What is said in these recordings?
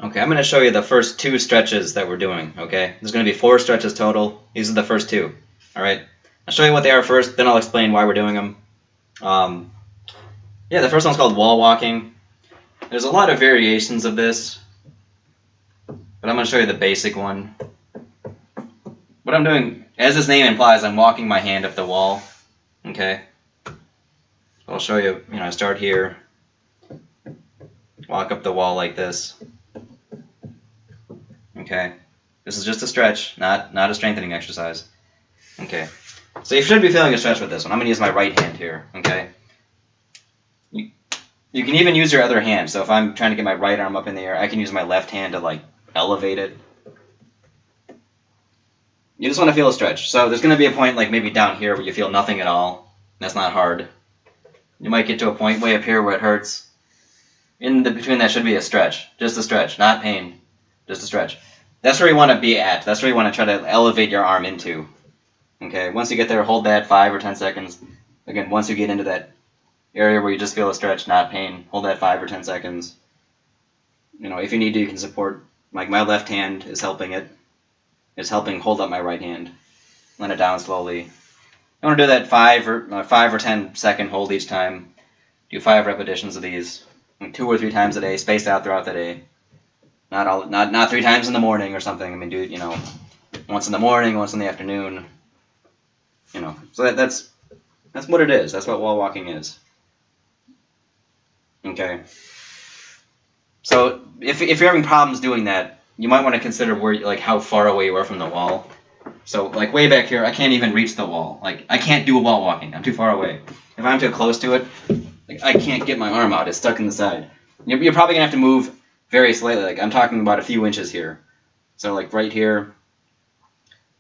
Okay, I'm going to show you the first 2 stretches that we're doing, okay? There's going to be 4 stretches total. These are the first 2, all right? I'll show you what they are first, then I'll explain why we're doing them. Yeah, the first one's called wall walking. There's a lot of variations of this, but I'm going to show you the basic one. What I'm doing, as its name implies, I'm walking my hand up the wall, okay? I'll show you, I start here, walk up the wall like this. Okay, this is just a stretch, not a strengthening exercise. Okay, so you should be feeling a stretch with this one. I'm going to use my right hand here, okay? You can even use your other hand. So if I'm trying to get my right arm up in the air, I can use my left hand to, like, elevate it. You just want to feel a stretch. So there's going to be a point, like, maybe down here where you feel nothing at all. That's not hard. You might get to a point way up here where it hurts. Between that should be a stretch. Just a stretch, not pain. Just a stretch. That's where you want to be at. That's where you want to try to elevate your arm into. Okay, once you get there, hold that 5 or 10 seconds. Again, once you get into that area where you just feel a stretch, not pain, hold that 5 or 10 seconds. If you need to, you can support. Like, my left hand is helping it. It's helping hold up my right hand. Let it down slowly. You want to do that 5 or 10 second hold each time. Do 5 repetitions of these, 2 or 3 times a day, spaced out throughout the day. Not 3 times in the morning or something. I mean, do it, once in the morning, once in the afternoon. So that's what it is. That's what wall walking is. Okay. So if you're having problems doing that, you might want to consider how far away you are from the wall. So, like, way back here, I can't even reach the wall. Like, I can't do a wall walking. I'm too far away. If I'm too close to it, like, I can't get my arm out. It's stuck in the side. You're probably gonna have to move very slightly. Like, I'm talking about a few inches here. So, like, right here,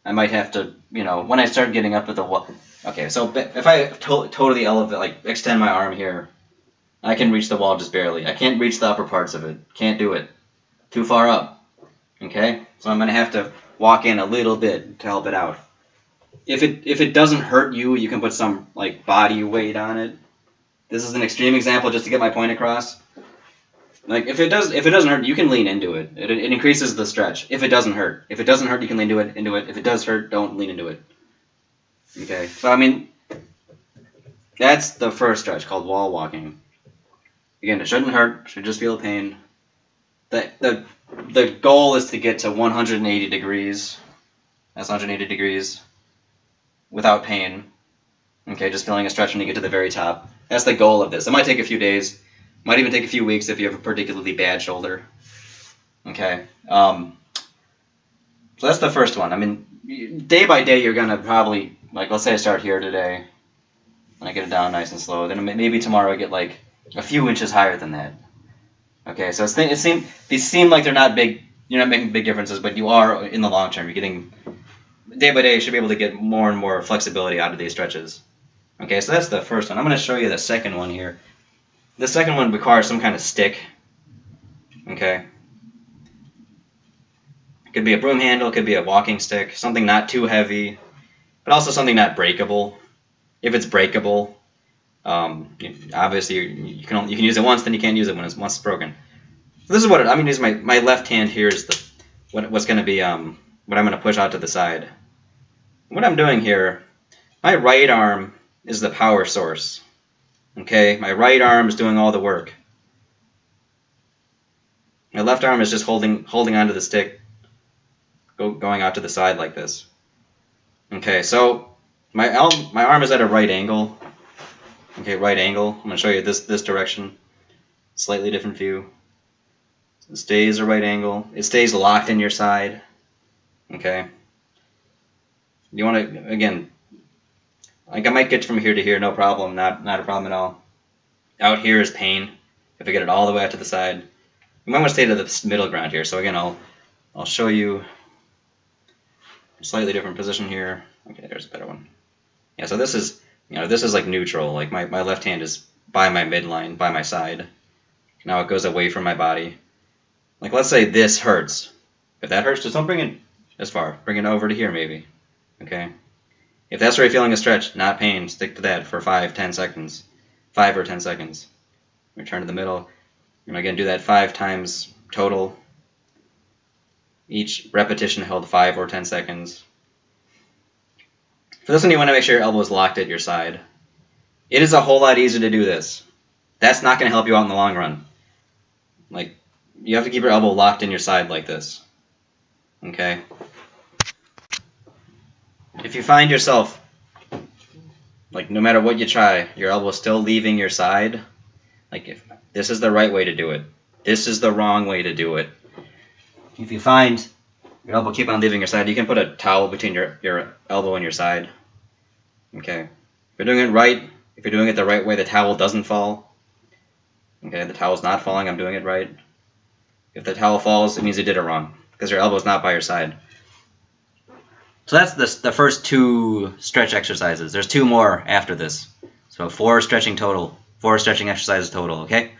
I might have to, when I start getting up at the wall. Okay, so if I totally elevate, like, extend my arm here, I can reach the wall just barely. I can't reach the upper parts of it. Can't do it. Too far up. Okay? So I'm going to have to walk in a little bit to help it out. If it doesn't hurt you, you can put some, like, body weight on it. This is an extreme example just to get my point across. Like, if it doesn't hurt, you can lean into it. It increases the stretch. If it doesn't hurt. If it doesn't hurt, you can lean into it. If it does hurt, don't lean into it. Okay? So, I mean, that's the first stretch called wall walking. Again, it shouldn't hurt. Should just feel pain. The goal is to get to 180 degrees. That's 180 degrees without pain. Okay, just feeling a stretch when you get to the very top. That's the goal of this. It might take a few days. Might even take a few weeks if you have a particularly bad shoulder. Okay. So that's the first one. I mean, day by day, you're going to probably, like, let's say I start here today, and I get it down nice and slow. Then maybe tomorrow I get, like, a few inches higher than that. Okay, so these seem like they're not big. You're not making big differences, but you are in the long term. You're getting day by day. You should be able to get more and more flexibility out of these stretches. Okay, so that's the first one. I'm going to show you the second one here. The second one requires some kind of stick. Okay, it could be a broom handle, it could be a walking stick, something not too heavy, but also something not breakable. If it's breakable, obviously you can use it once, then you can't use it once it's broken. So this is what I'm going to use. My left hand here is what's going to be what I'm going to push out to the side. What I'm doing here, my right arm is the power source. Okay, my right arm is doing all the work. My left arm is just holding onto the stick, going out to the side like this. Okay, so my arm is at a right angle. Okay, right angle. I'm going to show you this direction. Slightly different view. It stays a right angle. It stays locked in your side. Okay. You want to, again, like, I might get from here to here, no problem. Not a problem at all. Out here is pain. If I get it all the way out to the side. You might want to stay to the middle ground here. So again, I'll show you a slightly different position here. Okay, there's a better one. Yeah, so this is like neutral. Like, my left hand is by my midline, by my side. Now it goes away from my body. Like, let's say this hurts. If that hurts, just don't bring it as far. Bring it over to here, maybe. Okay? If that's where you're feeling a stretch, not pain, stick to that for 5 or 10 seconds. Return to the middle. And again, do that 5 times total. Each repetition held 5 or 10 seconds. For this one, you want to make sure your elbow is locked at your side. It is a whole lot easier to do this. That's not going to help you out in the long run. Like, you have to keep your elbow locked in your side like this. Okay? If you find yourself, like, no matter what you try, your elbow is still leaving your side, like, if this is the right way to do it, this is the wrong way to do it. If you find your elbow keep on leaving your side, you can put a towel between your elbow and your side. Okay? If you're doing it right, if you're doing it the right way, the towel doesn't fall. Okay, the towel's not falling, I'm doing it right. If the towel falls, it means you did it wrong, because your elbow's not by your side. So that's the first 2 stretch exercises. There's 2 more after this. So 4 stretching total, 4 stretching exercises total, okay?